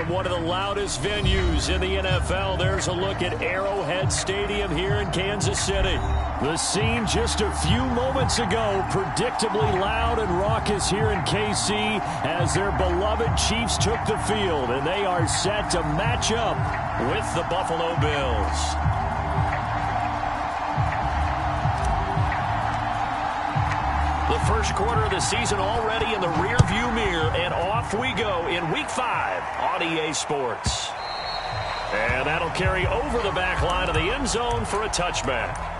from one of the loudest venues in the NFL. There's a look at Arrowhead Stadium here in Kansas City. The scene just a few moments ago, predictably loud and raucous here in KC as their beloved Chiefs took the field, and they are set to match up with the Buffalo Bills. The first quarter of the season already in the rearview mirror, and off we go in Week 5 on EA Sports. And that'll carry over the back line of the end zone for a touchback.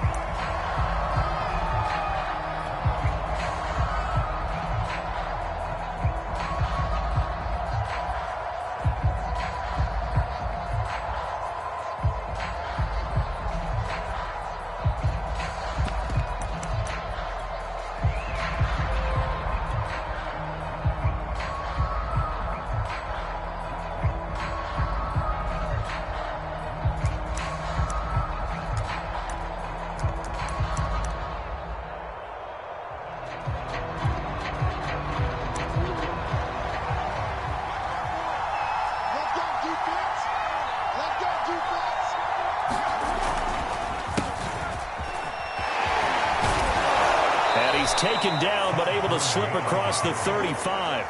Taken down, but able to slip across the 35.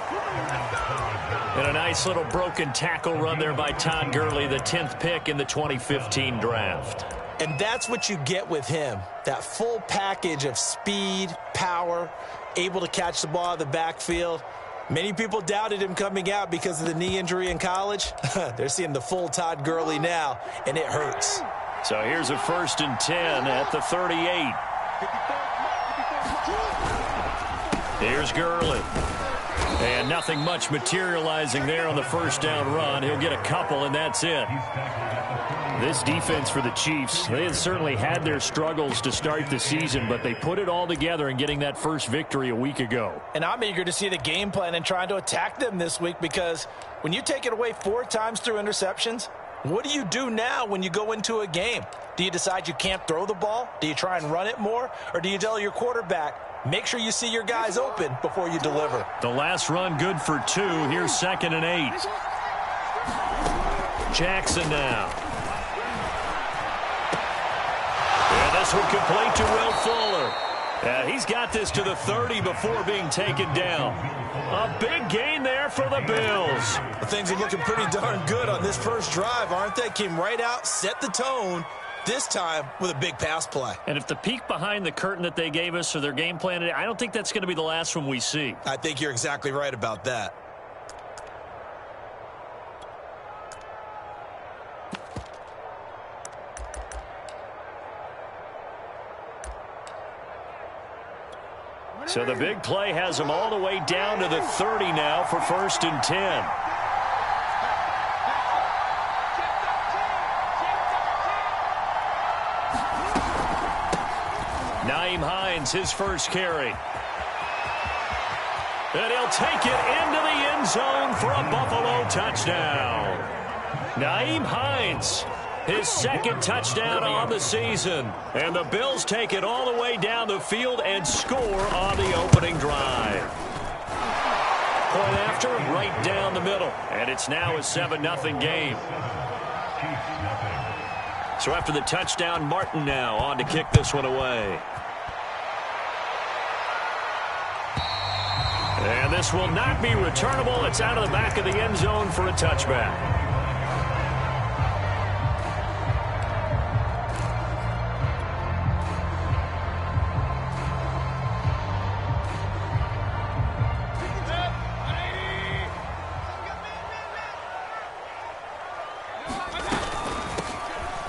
And a nice little broken tackle run there by Todd Gurley, the 10th pick in the 2015 draft. And that's what you get with him, that full package of speed, power, able to catch the ball out of the backfield. Many people doubted him coming out because of the knee injury in college. They're seeing the full Todd Gurley now, and it hurts. So here's a 1st and 10 at the 38. Here's Gurley. And nothing much materializing there on the first down run. He'll get a couple, and that's it. This defense for the Chiefs, they had certainly had their struggles to start the season, but they put it all together in getting that first victory a week ago. And I'm eager to see the game plan and trying to attack them this week, because when you take it away 4 times through interceptions, what do you do now when you go into a game? Do you decide you can't throw the ball? Do you try and run it more? Or do you tell your quarterback, make sure you see your guys open before you deliver? The last run good for 2. Here's 2nd and 8. Jackson now. And this one complete to Will Fuller. He's got this to the 30 before being taken down. A big gain there for the Bills. Well, things are looking pretty darn good on this first drive, aren't they? Came right out, set the tone, this time with a big pass play. And if the peek behind the curtain that they gave us or their game plan, I don't think that's going to be the last one we see. I think you're exactly right about that. So the big play has them all the way down to the 30 now for 1st and 10. Nyheim Hines, his first carry. And he'll take it into the end zone for a Buffalo touchdown. Nyheim Hines, his 2nd touchdown on the season. And the Bills take it all the way down the field and score on the opening drive. Point after, right down the middle. And it's now a 7-0 game. So after the touchdown, Martin now on to kick this one away. And this will not be returnable. It's out of the back of the end zone for a touchback.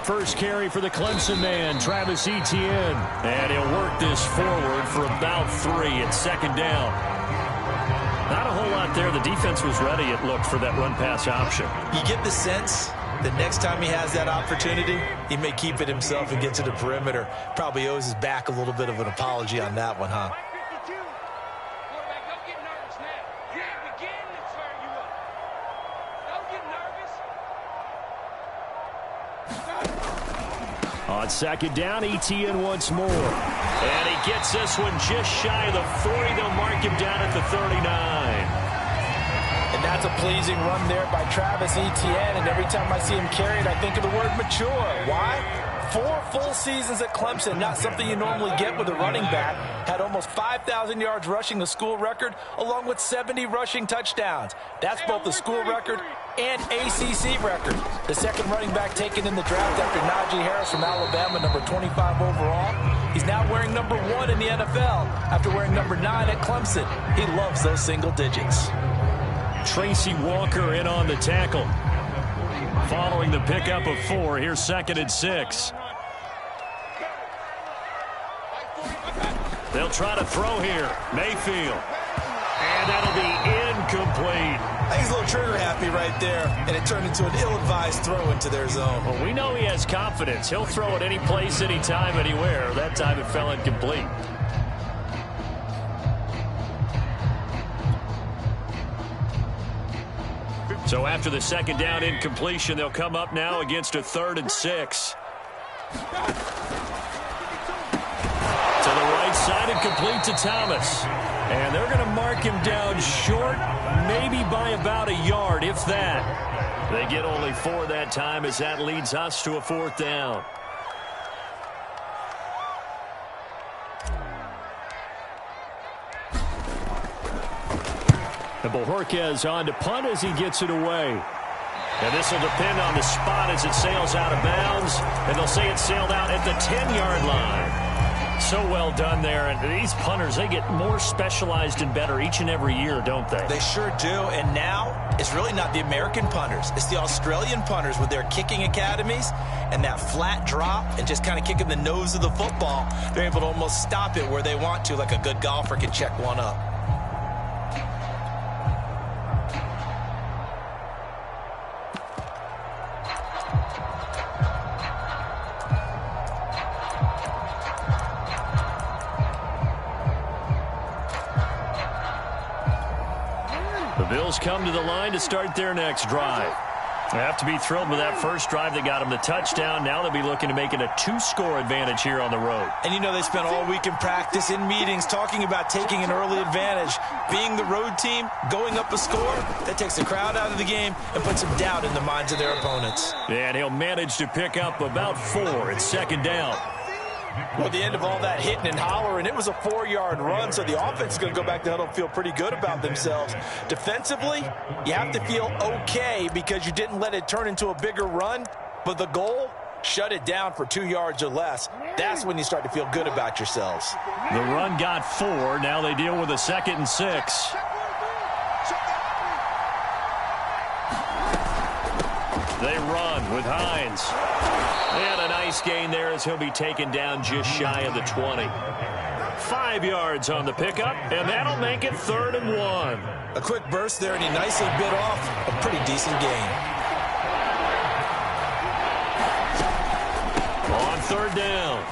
First carry for the Clemson man, Travis Etienne. And he'll work this forward for about 3. It's 2nd down. Not a whole lot there. The defense was ready, it looked, for that run-pass option. You get the sense that next time he has that opportunity, he may keep it himself and get to the perimeter. Probably owes his back a little bit of an apology on that one, huh? On 2nd down, Etienne once more. And he gets this one just shy of the 40. They'll mark him down at the 39. And That's a pleasing run there by Travis Etienne, and every time I see him carry it, I think of the word mature. Why? 4 full seasons at Clemson, not something you normally get with a running back. Had almost 5,000 yards rushing, the school record, along with 70 rushing touchdowns. That's both the school record and ACC record. The second running back taken in the draft after Najee Harris from Alabama, number 25 overall. He's now wearing number 1 in the NFL after wearing number 9 at Clemson. He loves those single digits. Tracy Walker in on the tackle. Following the pickup of 4, here's 2nd and 6. They'll try to throw here. Mayfield. And that'll be incomplete. I think he's a little trigger happy right there, and it turned into an ill-advised throw into their zone. Well, we know he has confidence. He'll throw it any place, anytime, anywhere. That time it fell incomplete. So after the second down incompletion, they'll come up now against a 3rd and 6. To the right side and complete to Thomas. And they're going to mark him down short, maybe by about a yard, if that. They get only 4 that time as that leads us to a 4th down. And Bojorquez on to punt as he gets it away. And this will depend on the spot as it sails out of bounds. And they'll say it sailed out at the 10-yard line. So well done there. And these punters, they get more specialized and better each and every year, don't they? They sure do. And now it's really not the American punters. It's the Australian punters with their kicking academies and that flat drop and just kind of kicking the nose of the football. They're able to almost stop it where they want to, like a good golfer can check one up. The Bills come to the line to start their next drive. They have to be thrilled with that first drive that got them the touchdown. Now they'll be looking to make it a 2-score advantage here on the road. And you know they spent all week in practice, in meetings, talking about taking an early advantage. Being the road team, going up a score, that takes the crowd out of the game and puts some doubt in the minds of their opponents. And he'll manage to pick up about 4. It's 2nd down. Well, at the end of all that hitting and hollering, it was a 4-yard run, so the offense is going to go back to huddle and feel pretty good about themselves. Defensively, you have to feel okay because you didn't let it turn into a bigger run, but the goal, shut it down for 2 yards or less. That's when you start to feel good about yourselves. The run got 4. Now they deal with a 2nd and 6. They run with Hines. And a nice gain there as he'll be taken down just shy of the 20. 5 yards on the pickup, and that'll make it 3rd and 1. A quick burst there, and he nicely bit off a pretty decent gain. On 3rd down,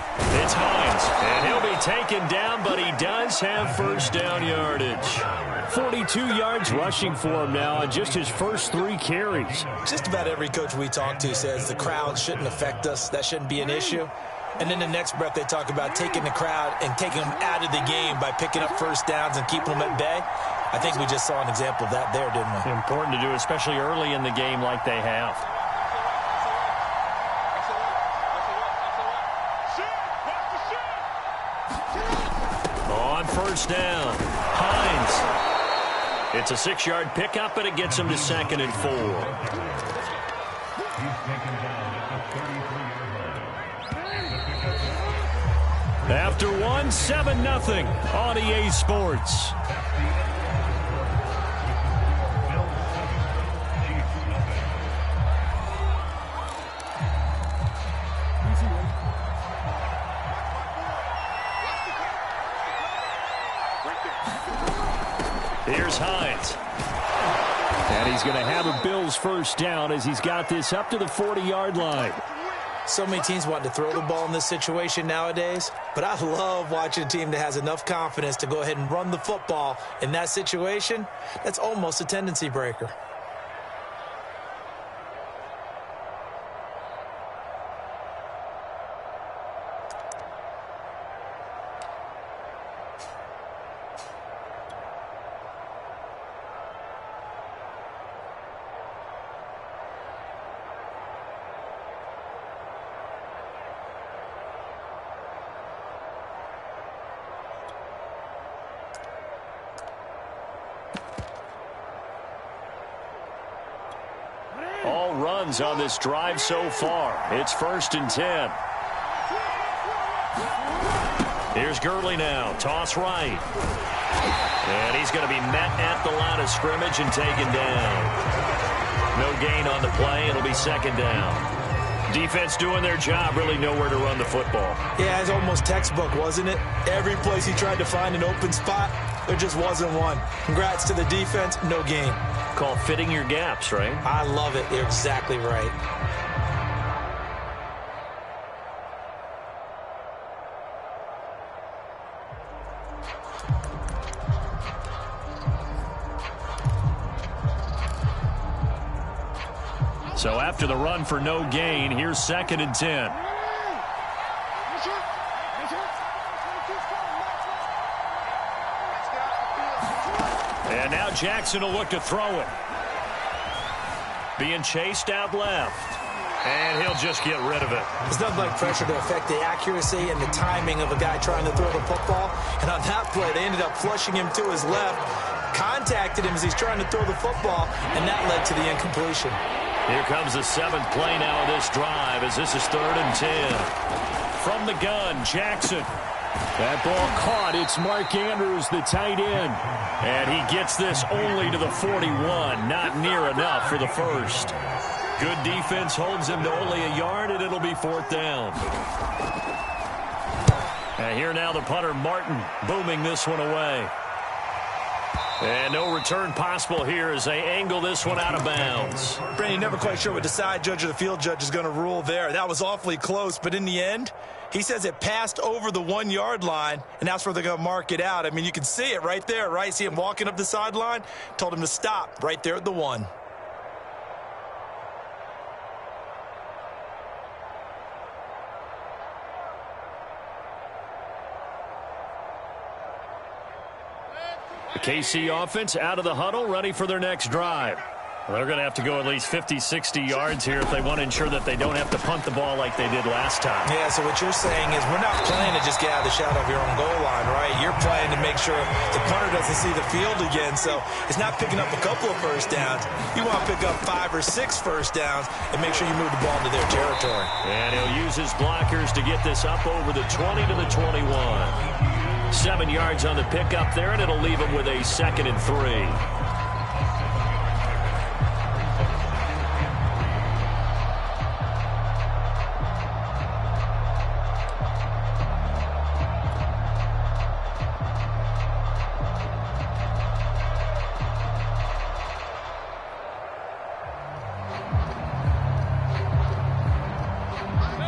it's Hines, and he'll be taken down, but he does have first down yardage. 42 yards rushing for him now on just his first 3 carries. Just about every coach we talk to says the crowd shouldn't affect us. That shouldn't be an issue. And in the next breath, they talk about taking the crowd and taking them out of the game by picking up first downs and keeping them at bay. I think we just saw an example of that there, didn't we? Important to do, especially early in the game like they have. On first down, Hines. It's a 6-yard pickup, and it gets him to 2nd and 4. After 1, 7-0 on EA Sports. Here's Hines. And he's going to have a Bills first down as he's got this up to the 40-yard line. So many teams want to throw the ball in this situation nowadays, but I love watching a team that has enough confidence to go ahead and run the football in that situation. That's almost a tendency breaker. runs on this drive so far. It's 1st and 10. Here's Gurley now. Toss right. And he's going to be met at the line of scrimmage and taken down. No gain on the play. It'll be 2nd down. Defense doing their job, really nowhere to run the football. Yeah, it's almost textbook, wasn't it? Every place he tried to find an open spot, there just wasn't one. Congrats to the defense, no gain. Called fitting your gaps, right? I love it. You're exactly right. So after the run for no gain, here's 2nd and 10. And now Jackson will look to throw it. Being chased out left. And he'll just get rid of it. There's nothing like pressure to affect the accuracy and the timing of a guy trying to throw the football. And on that play, they ended up flushing him to his left, contacted him as he's trying to throw the football, and that led to the incompletion. Here comes the 7th play now of this drive as this is 3rd and 10. From the gun, Jackson. That ball caught. It's Mark Andrews, the tight end. And he gets this only to the 41. Not near enough for the first. Good defense holds him to only a yard, and it'll be 4th down. And here now the punter, Martin, booming this one away. And no return possible here as they angle this one out of bounds. Brandon, never quite sure what the side judge or the field judge is going to rule there. That was awfully close, but in the end, he says it passed over the 1-yard line, and that's where they're going to mark it out. I mean, you can see it right there, right? See him walking up the sideline? Told him to stop right there at the 1. The KC offense out of the huddle, ready for their next drive. Well, they're going to have to go at least 50, 60 yards here if they want to ensure that they don't have to punt the ball like they did last time. Yeah, so what you're saying is we're not playing to just get out of the shadow of your own goal line, right? You're playing to make sure the punter doesn't see the field again. So it's not picking up a couple of first downs. You want to pick up 5 or 6 first downs and make sure you move the ball into their territory. And he'll use his blockers to get this up over the 20 to the 21. 7 yards on the pickup there, and it'll leave him with a 2nd and 3.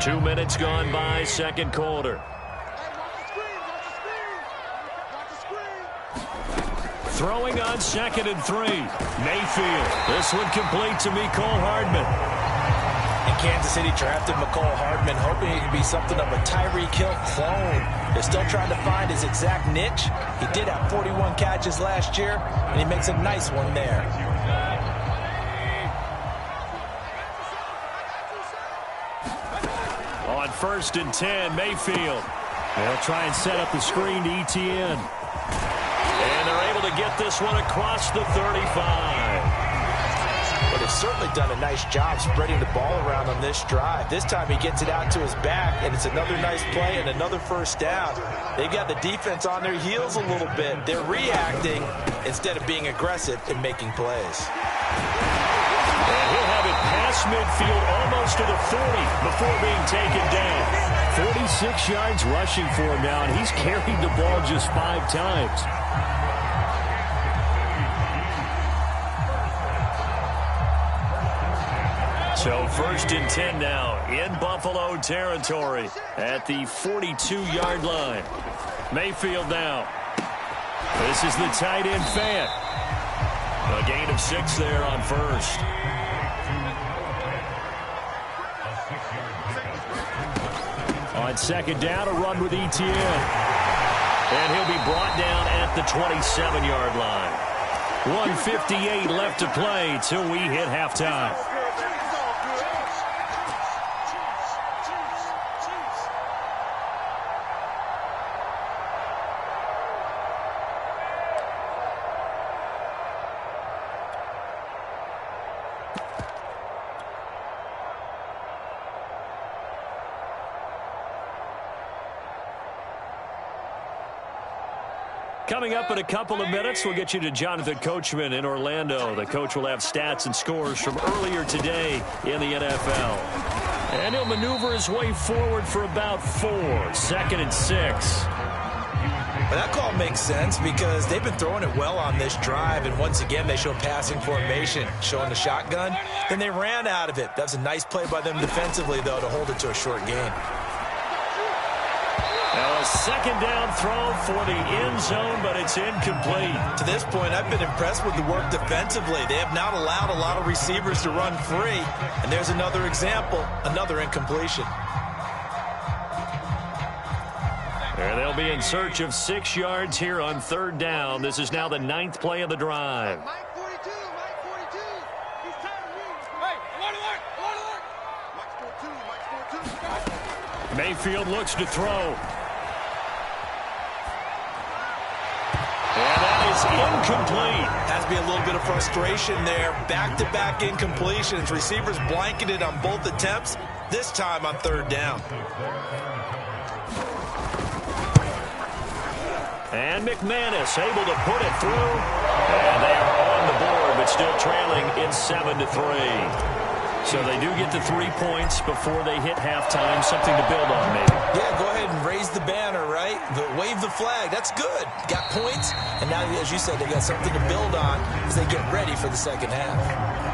Two minutes gone by, second quarter. Throwing on 2nd and 3. Mayfield. This one complete to Mecole Hardman. And Kansas City drafted Mecole Hardman, hoping he could be something of a Tyreek Hill clone. They're still trying to find his exact niche. He did have 41 catches last year, and he makes a nice one there. On 1st and 10, Mayfield. They'll try and set up the screen to ETN. And they're able to get this one across the 35. But they've certainly done a nice job spreading the ball around on this drive. This time he gets it out to his back, and it's another nice play and another first down. They've got the defense on their heels a little bit. They're reacting instead of being aggressive and making plays. And he'll have it past midfield almost to the 40 before being taken down. 46 yards rushing for him now, and he's carried the ball just 5 times. So 1st and 10 now in Buffalo territory at the 42-yard line. Mayfield now. This is the tight end Fant. A gain of 6 there on 1st. On 2nd down, a run with ETN. And he'll be brought down at the 27-yard line. 1:58 left to play till we hit halftime. Coming up in a couple of minutes, we'll get you to Jonathan Coachman in Orlando. The coach will have stats and scores from earlier today in the NFL. And he'll maneuver his way forward for about 4. 2nd and 6. But that call makes sense because they've been throwing it well on this drive, and once again they show passing formation, showing the shotgun. Then they ran out of it. That's a nice play by them defensively, though, to hold it to a short gain. Now a 2nd down throw for the end zone, but it's incomplete. To this point, I've been impressed with the work defensively. They have not allowed a lot of receivers to run free. And there's another example, another incompletion. And they'll be in search of 6 yards here on 3rd down. This is now the 9th play of the drive. Mike 42, Mike 42. He's tired of you. Hey, Mike's 42, Mike's 42. Mayfield looks to throw. And that is incomplete. Has to be a little bit of frustration there. Back-to-back incompletions. Receivers blanketed on both attempts, this time on 3rd down. And McManus able to put it through. And they are on the board, but still trailing in 7-3. So they do get the 3 points before they hit halftime. Something to build on, maybe. Yeah, go ahead and raise the banner, right? Wave the flag. That's good. Got points, and now, as you said, they got something to build on as they get ready for the second half.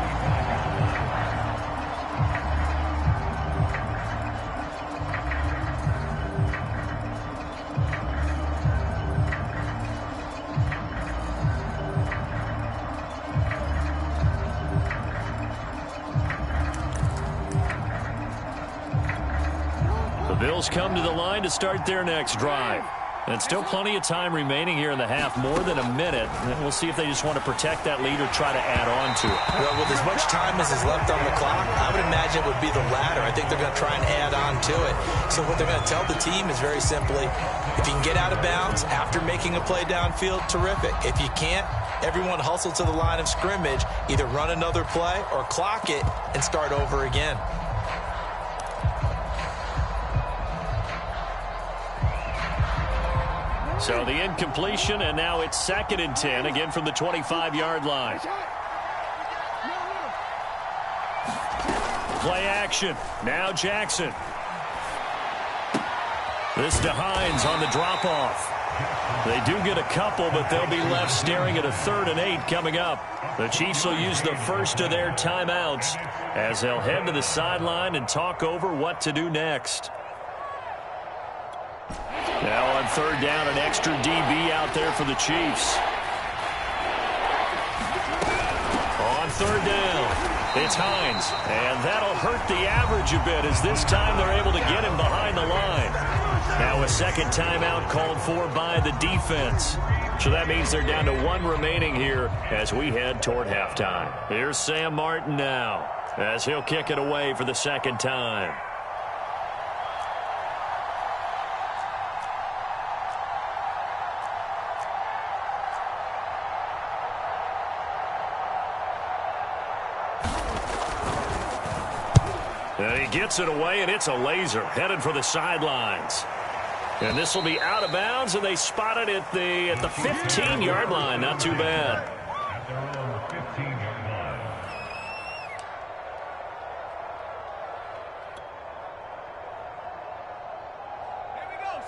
Bills come to the line to start their next drive. And still plenty of time remaining here in the half, more than a minute. And we'll see if they just want to protect that lead or try to add on to it. Well, with as much time as is left on the clock, I would imagine it would be the latter. I think they're going to try and add on to it. So what they're going to tell the team is very simply, if you can get out of bounds after making a play downfield, terrific. If you can't, everyone hustle to the line of scrimmage, either run another play or clock it and start over again. So the incompletion, and now it's 2nd and 10, again from the 25-yard line. Play action. Now Jackson. This to Hines on the drop-off. They do get a couple, but they'll be left staring at a 3rd and 8 coming up. The Chiefs will use the first of their timeouts as they'll head to the sideline and talk over what to do next. Now on 3rd down, an extra DB out there for the Chiefs. On 3rd down, it's Hines. And that'll hurt the average a bit as this time they're able to get him behind the line. Now a 2nd timeout called for by the defense. So that means they're down to 1 remaining here as we head toward halftime. Here's Sam Martin now as he'll kick it away for the 2nd time. And he gets it away, and it's a laser headed for the sidelines. And this will be out of bounds, and they spot it at the 15-yard line. Not too bad.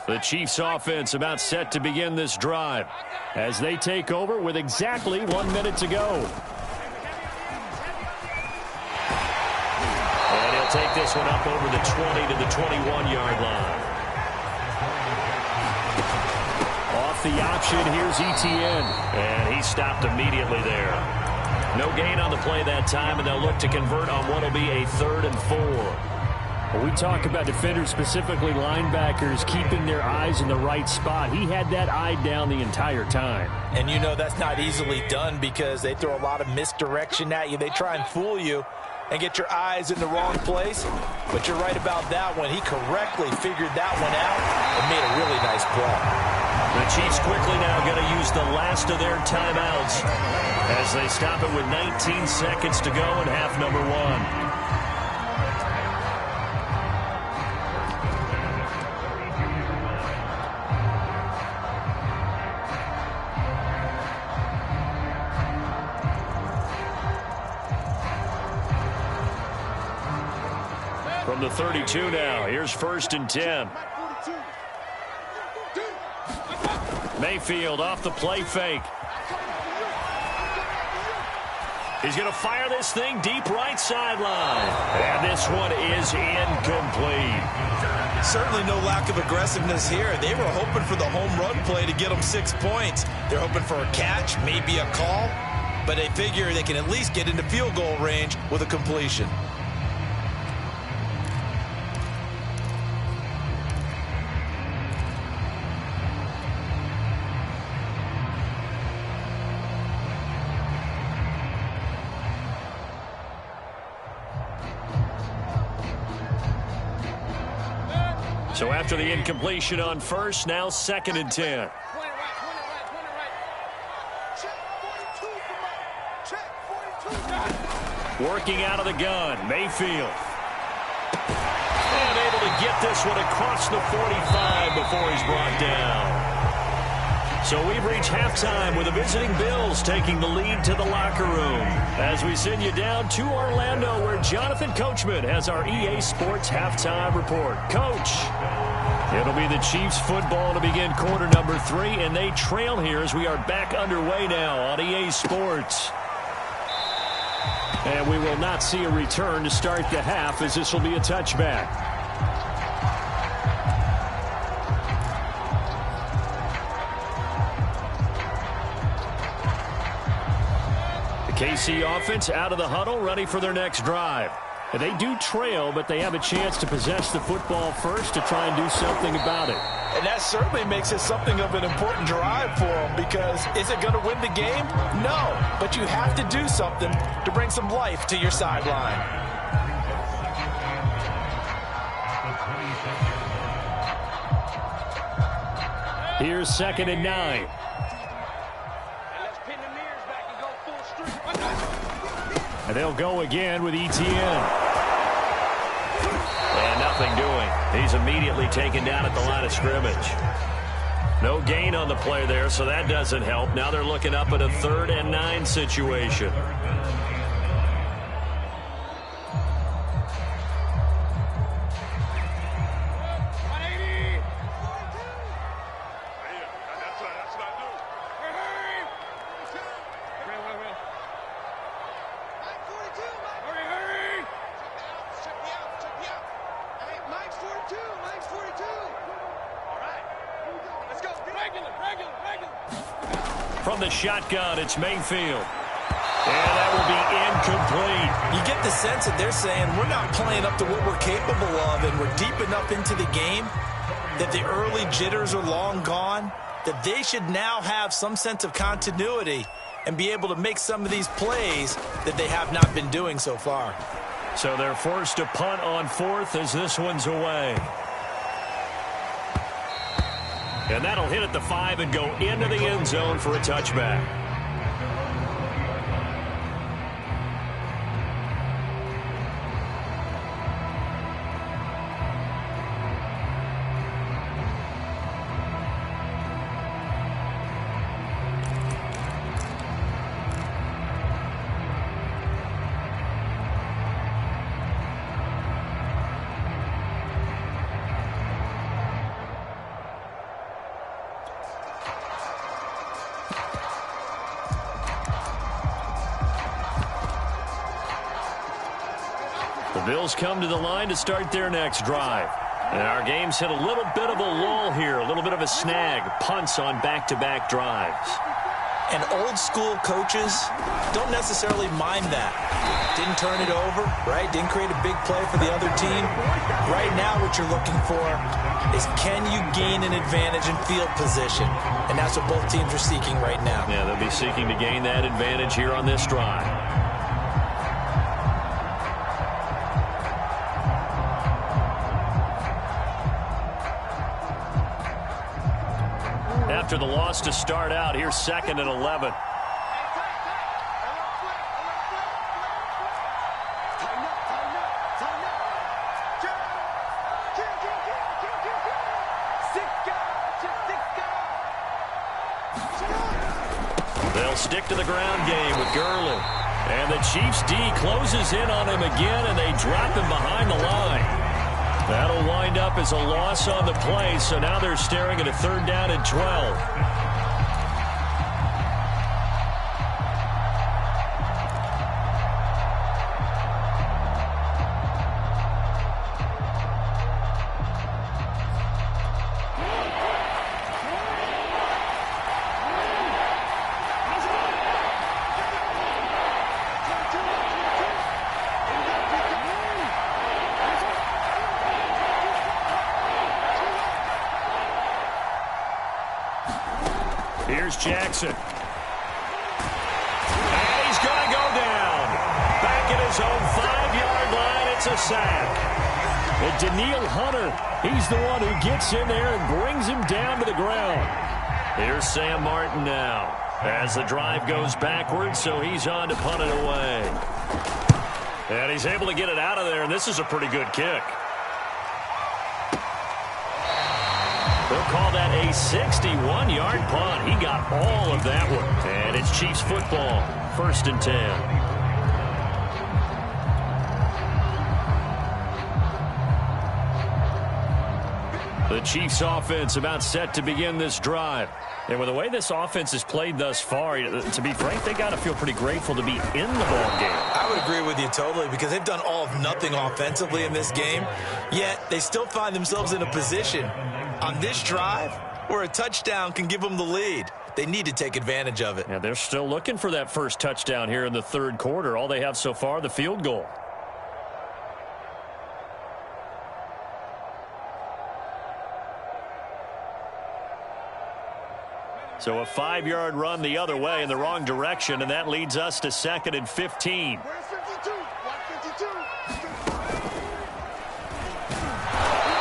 The Chiefs offense about set to begin this drive as they take over with exactly 1 minute to go. Take this one up over the 20 to the 21-yard line. Off the option, here's Etienne. And he stopped immediately there. No gain on the play that time, and they'll look to convert on what will be a 3rd and 4. Well, we talk about defenders, specifically linebackers, keeping their eyes in the right spot. He had that eye down the entire time. And you know that's not easily done because they throw a lot of misdirection at you. They try and fool you and get your eyes in the wrong place. But you're right about that one. He correctly figured that one out and made a really nice play. The Chiefs quickly now going to use the last of their timeouts as they stop it with 19 seconds to go in half number 1. from the 32 now. Here's 1st and 10. Mayfield off the play fake. He's going to fire this thing deep right sideline. And this one is incomplete. Certainly no lack of aggressiveness here. They were hoping for the home run play to get them 6 points. They're hoping for a catch, maybe a call, but they figure they can at least get into field goal range with a completion. So after the incompletion on 1st, now 2nd and 10. Working out of the gun, Mayfield. And able to get this one across the 45 before he's brought down. So we've reached halftime with the visiting Bills taking the lead to the locker room. As we send you down to Orlando, where Jonathan Coachman has our EA Sports halftime report. Coach, it'll be the Chiefs football to begin quarter number 3, and they trail here as we are back underway now on EA Sports. And we will not see a return to start the half, as this will be a touchback. KC offense out of the huddle, ready for their next drive. And they do trail, but they have a chance to possess the football first to try and do something about it. And that certainly makes it something of an important drive for them, because is it going to win the game? No, but you have to do something to bring some life to your sideline. Here's 2nd and 9. And they'll go again with Etienne. And nothing doing. He's immediately taken down at the line of scrimmage. No gain on the play there, so that doesn't help. Now they're looking up at a 3rd and 9 situation. From the shotgun, it's Mayfield. And that will be incomplete. You get the sense that they're saying we're not playing up to what we're capable of, and we're deep enough into the game that the early jitters are long gone, that they should now have some sense of continuity and be able to make some of these plays that they have not been doing so far. So they're forced to punt on 4th as this one's away. And that'll hit at the 5 and go into the end zone for a touchback. The Bills come to the line to start their next drive. And our game's hit a little bit of a lull here, a little bit of a snag. Punts on back-to-back drives. And old-school coaches don't necessarily mind that. Didn't turn it over, right? Didn't create a big play for the other team. Right now what you're looking for is, can you gain an advantage in field position? And that's what both teams are seeking right now. Yeah, they'll be seeking to gain that advantage here on this drive. After the loss to start out, here's 2nd and 11. They'll stick to the ground game with Gurley. And the Chiefs D closes in on him again, and they drop him behind the line. That'll wind up as a loss on the play, so now they're staring at a 3rd down and 12. Here's Jackson. And he's going to go down. Back at his own 5-yard line, it's a sack. And Danielle Hunter, he's the one who gets in there and brings him down to the ground. Here's Sam Martin now as the drive goes backwards, so he's on to punt it away. And he's able to get it out of there, and this is a pretty good kick. They'll call that a 61-yard punt. He got all of that one. And it's Chiefs football, 1st and 10. The Chiefs offense about set to begin this drive. And with the way this offense has played thus far, to be frank, they got to feel pretty grateful to be in the ball game. I would agree with you totally, because they've done all of nothing offensively in this game, yet they still find themselves in a position on this drive where a touchdown can give them the lead. They need to take advantage of it. Yeah, they're still looking for that first touchdown here in the 3rd quarter. All they have so far, the field goal. So a 5-yard run the other way in the wrong direction, and that leads us to 2nd and 15. Where's 52? Watch 52.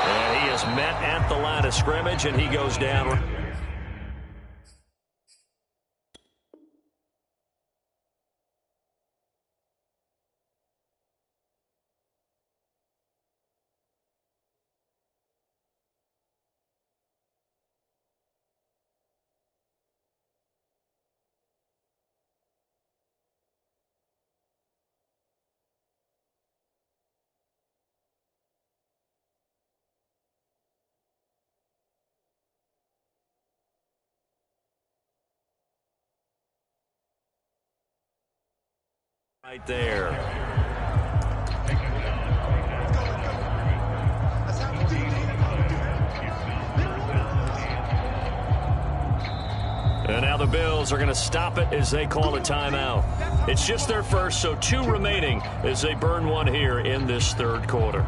And he is met at the line of scrimmage, and he goes down. Right there. And now the Bills are going to stop it as they call a timeout. It's just their first, so 2 remaining as they burn one here in this 3rd quarter.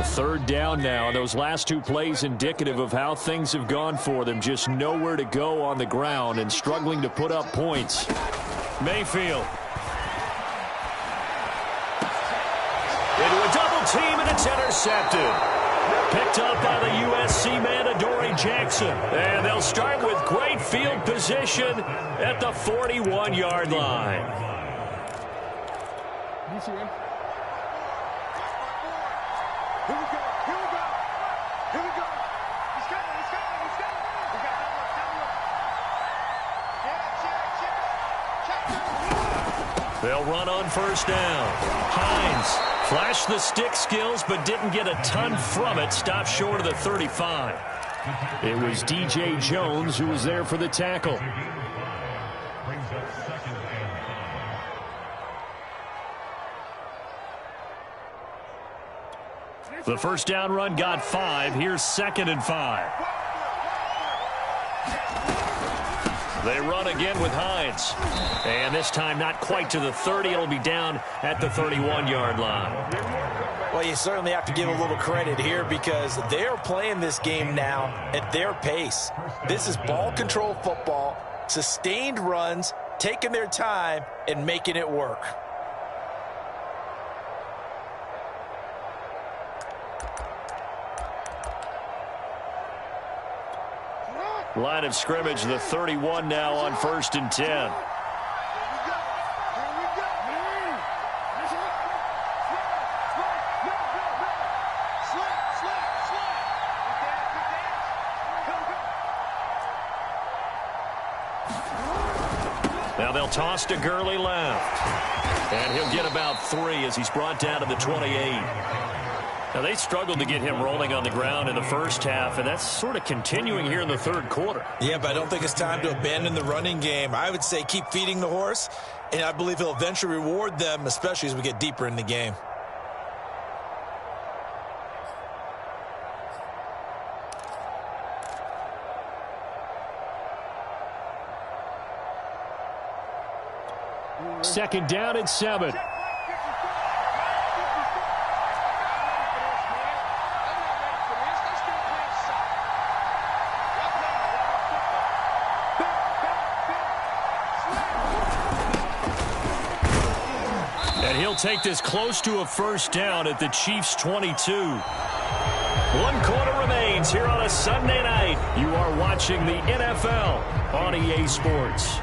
Third down now. Those last 2 plays indicative of how things have gone for them. Just nowhere to go on the ground and struggling to put up points. Mayfield. Into a double team, and it's intercepted. Picked up by the USC man, Adoree Jackson. And they'll start with great field position at the 41-yard line. Here we go. Here we go. Here we go. He's coming. He's coming. He's coming. We got to check. They'll run on 1st down. Hines flashed the stick skills but didn't get a ton from it. Stopped short of the 35. It was DJ Jones who was there for the tackle. The 1st down run got 5. Here's 2nd and 5. They run again with Hines. And this time not quite to the 30. It'll be down at the 31-yard line. Well, you certainly have to give a little credit here because they're playing this game now at their pace. This is ball control football, sustained runs, taking their time and making it work. Line of scrimmage, the 31 now on 1st and 10. Now they'll toss to Gurley left. And he'll get about 3 as he's brought down to the 28. Now, they struggled to get him rolling on the ground in the first half, and that's sort of continuing here in the third quarter. Yeah, but I don't think it's time to abandon the running game. I would say keep feeding the horse, and I believe he'll eventually reward them, especially as we get deeper in the game. Second down and 7. And he'll take this close to a first down at the Chiefs' 22. 1 quarter remains here on a Sunday night. You are watching the NFL on EA Sports.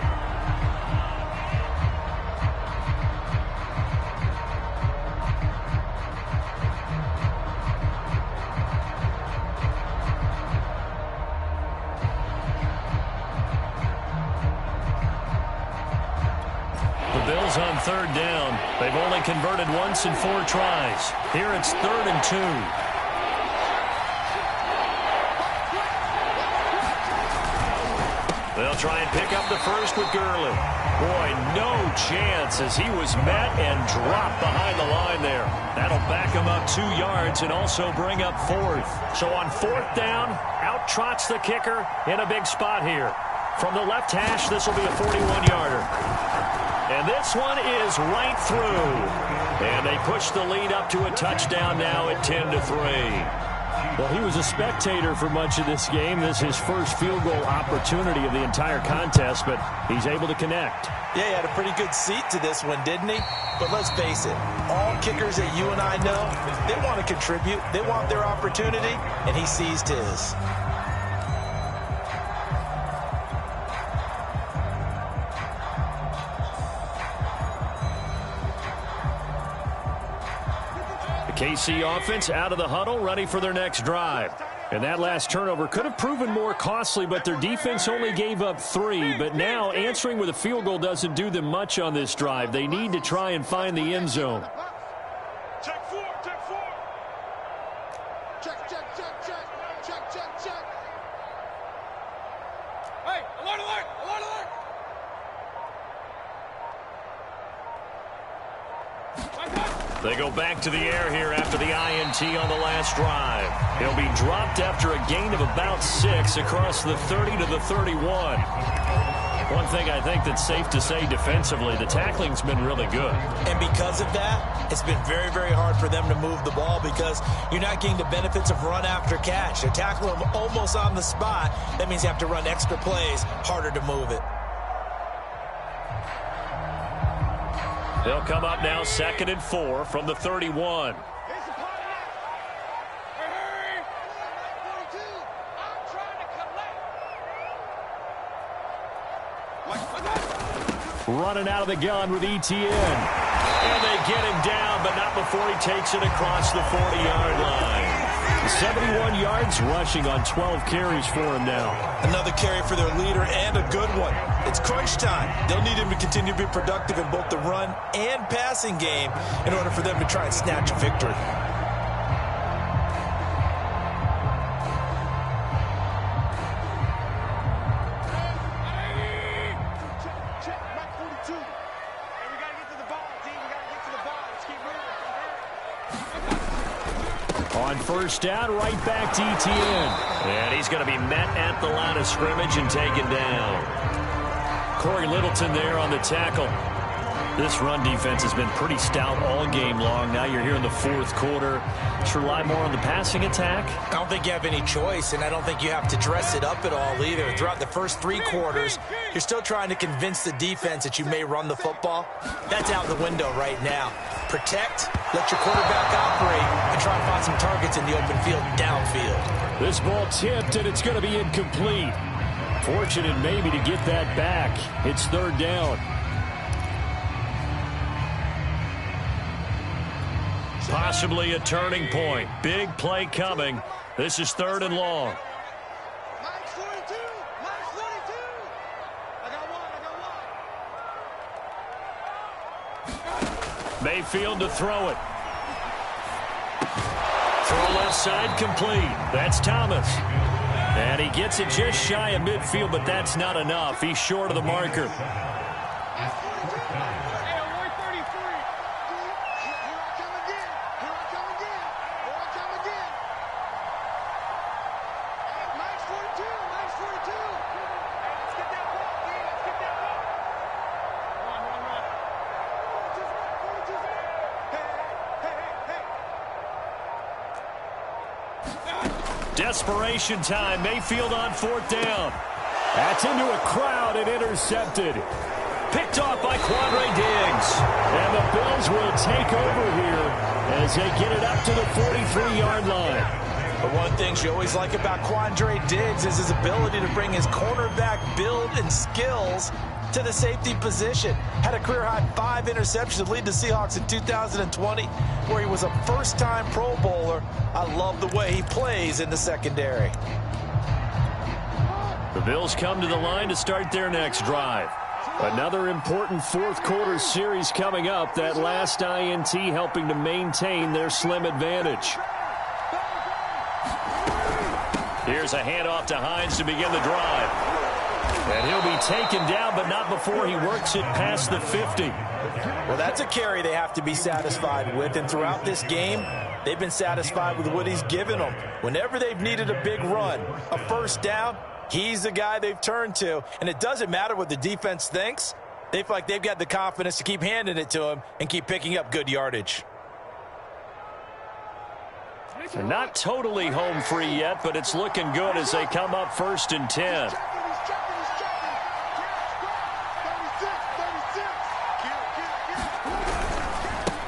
Bills on 3rd down. They've only converted once in 4 tries. Here it's 3rd and 2. They'll try and pick up the first with Gurley. Boy, no chance as he was met and dropped behind the line there. That'll back him up 2 yards and also bring up 4th. So on 4th down, out trots the kicker in a big spot here. From the left hash, this will be a 41-yarder. And this one is right through. And they push the lead up to a touchdown now at 10-3. Well, he was a spectator for much of this game. This is his first field goal opportunity of the entire contest, but he's able to connect. Yeah, he had a pretty good seat to this one, didn't he? But let's face it, all kickers that you and I know, they want to contribute. They want their opportunity, and he seized his. KC offense out of the huddle, ready for their next drive. And that last turnover could have proven more costly, but their defense only gave up 3. But now answering with a field goal doesn't do them much on this drive. They need to try and find the end zone. Check 4, check 4. Check, check, check, check. Check, check, check. Hey, alert, alert, alert, alert. They go back to the air here after the INT on the last drive. He'll be dropped after a gain of about 6 across the 30 to the 31. One thing I think that's safe to say defensively, the tackling's been really good. And because of that, it's been very, very hard for them to move the ball because you're not getting the benefits of run after catch. They're tackling them almost on the spot. That means you have to run extra plays, harder to move it. They'll come up now 2nd and 4 from the 31. Running out of the gun with ETN. And they get him down, but not before he takes it across the 40-yard line. 71 yards rushing on 12 carries for him now. Another carry for their leader and a good one. It's crunch time. They'll need him to continue to be productive in both the run and passing game in order for them to try and snatch a victory. On 1st down, right back to ETN. And he's going to be met at the line of scrimmage and taken down. Corey Littleton there on the tackle. This run defense has been pretty stout all game long. Now you're here in the 4th quarter. Should rely more on the passing attack? I don't think you have any choice, and I don't think you have to dress it up at all either. Throughout the first 3 quarters, you're still trying to convince the defense that you may run the football. That's out the window right now. Protect, let your quarterback operate, and try and find some targets in the open field downfield. This ball tipped, and it's going to be incomplete. Fortunate maybe to get that back. It's third down. Possibly a turning point. Big play coming. This is third and long. Mike's 42. Mike's 42. I got one. Mayfield to throw it. Throw left side complete. That's Thomas. And he gets it just shy of midfield, but that's not enough. He's short of the marker. Desperation time. Mayfield on fourth down. That's into a crowd and intercepted. Picked off by Quandre Diggs. And the Bills will take over here as they get it up to the 43-yard line. But one thing you always like about Quandre Diggs is his ability to bring his cornerback build and skills to the safety position. Had a career-high 5 interceptions to lead the Seahawks in 2020, where he was a first-time Pro Bowler. I love the way he plays in the secondary. The Bills come to the line to start their next drive. Another important fourth-quarter series coming up. That last INT helping to maintain their slim advantage. Here's a handoff to Hines to begin the drive. And he'll be taken down, but not before he works it past the 50. Well, that's a carry they have to be satisfied with. And throughout this game, they've been satisfied with what he's given them. Whenever they've needed a big run, a first down, he's the guy they've turned to. And it doesn't matter what the defense thinks. They feel like they've got the confidence to keep handing it to him and keep picking up good yardage. And not totally home free yet, but it's looking good as they come up first and 10.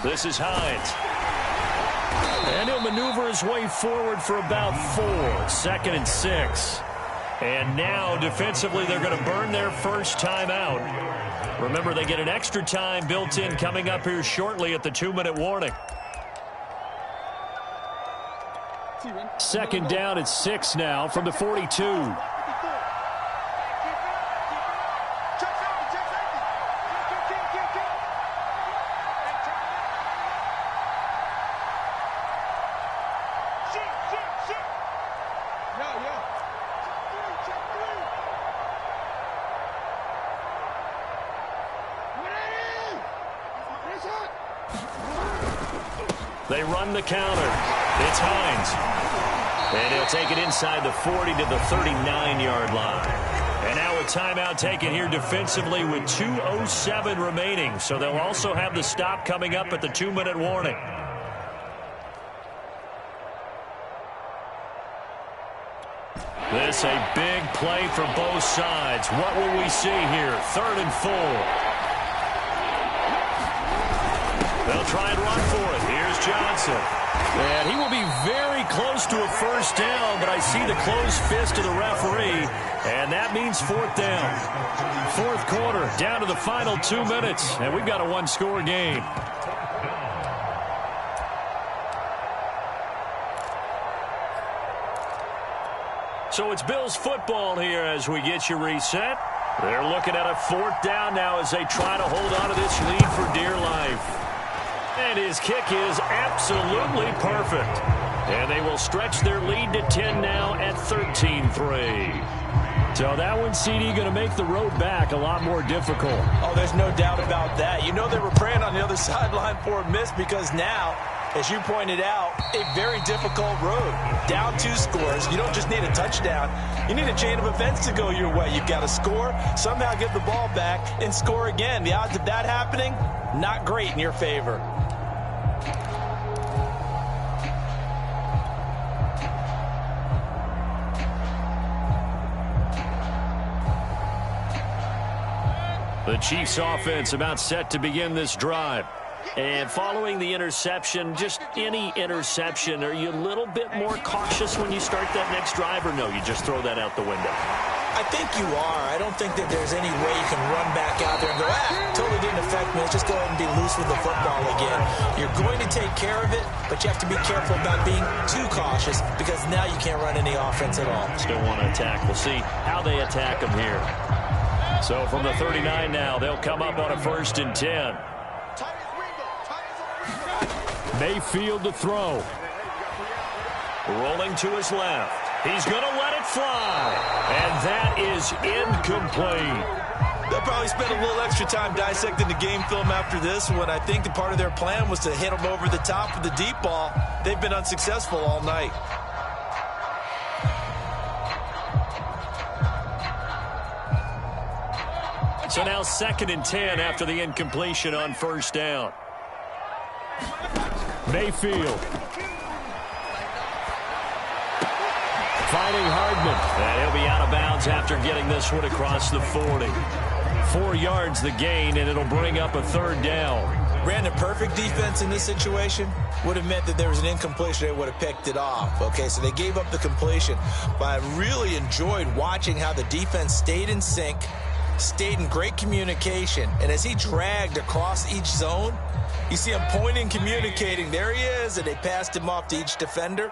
This is Hines. And he'll maneuver his way forward for about 4. 2nd and 6. And now, defensively, they're going to burn their first time out. Remember, they get an extra time built in coming up here shortly at the 2-minute warning. 2nd down at 6 now from the 42. They run the counter. It's Hines. And he'll take it inside the 40 to the 39-yard line. And now a timeout taken here defensively with 2:07 remaining. So they'll also have the stop coming up at the 2-minute warning. This a big play for both sides. What will we see here? 3rd and 4. They'll try and run for it. Here's Johnson. And he will be very close to a first down, but I see the closed fist of the referee, and that means 4th down. 4th quarter, down to the final 2 minutes, and we've got a 1-score game. So it's Bills football here as we get you reset. They're looking at a 4th down now as they try to hold on to this lead for dear life. And his kick is absolutely perfect. And they will stretch their lead to 10 now at 13-3. So that one, CD, going to make the road back a lot more difficult. Oh, there's no doubt about that. You know they were praying on the other sideline for a miss because now, as you pointed out, a very difficult road. Down 2 scores. You don't just need a touchdown. You need a chain of events to go your way. You've got to score, somehow get the ball back, and score again. The odds of that happening, not great in your favor. The Chiefs offense about set to begin this drive. And following the interception, just any interception, are you a little bit more cautious when you start that next drive, or no, you just throw that out the window? I think you are. I don't think that there's any way you can run back out there and go, totally didn't affect me. Let's just go ahead and be loose with the football again. You're going to take care of it, but you have to be careful about being too cautious because now you can't run any offense at all. Still want to attack. We'll see how they attack them here. So from the 39 now, they'll come up on a 1st and 10. Mayfield to throw. Rolling to his left. He's going to let it fly. And that is incomplete. They'll probably spend a little extra time dissecting the game film after this when I think the part of their plan was to hit them over the top with the deep ball. They've been unsuccessful all night. So now 2nd and 10 after the incompletion on 1st down. Mayfield. Finding Hardman. And he'll be out of bounds after getting this one across the 40. 4 yards the gain, and it'll bring up a 3rd down. Brandon, perfect defense in this situation would have meant that there was an incompletion. They would have picked it off. Okay, so they gave up the completion. But I really enjoyed watching how the defense stayed in sync, stayed in great communication, and as he dragged across each zone, you see him pointing, communicating. There he is, and they passed him off to each defender.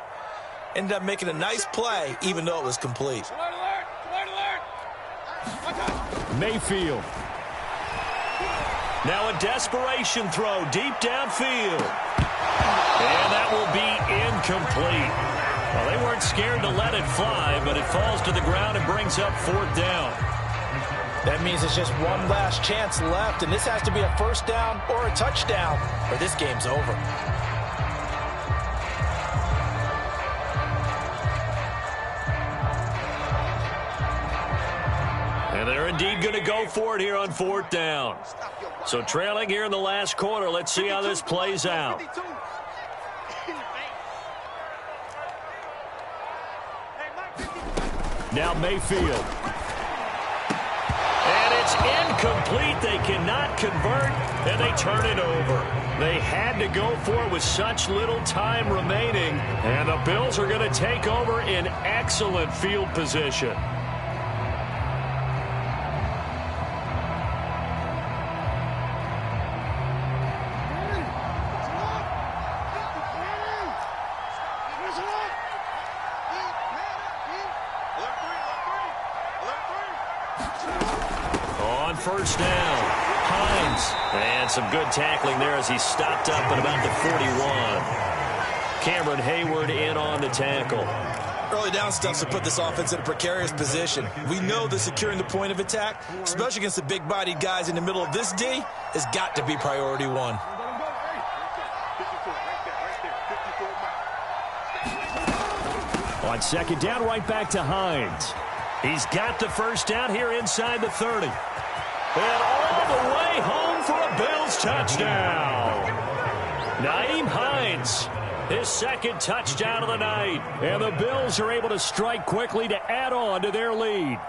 Ended up making a nice play, even though it was complete. Mayfield. Now a desperation throw deep downfield. And that will be incomplete. Well, they weren't scared to let it fly, but it falls to the ground and brings up 4th down. That means it's just one last chance left, and this has to be a 1st down or a touchdown, or this game's over. And they're indeed going to go for it here on 4th down. So trailing here in the last quarter. Let's see how this plays out. Now Mayfield. And it's incomplete. They cannot convert, and they turn it over. They had to go for it with such little time remaining. And the Bills are going to take over in excellent field position. On 1st down, Hines. And some good tackling there as he stopped up at about the 41. Cameron Hayward in on the tackle. Early down stuff to put this offense in a precarious position. We know that securing the point of attack, especially against the big-bodied guys in the middle of this D, has got to be priority one. On 2nd down, right back to Hines. He's got the 1st down here inside the 30. And all the way home for a Bills touchdown. Nyheim Hines, his 2nd touchdown of the night. And the Bills are able to strike quickly to add on to their lead.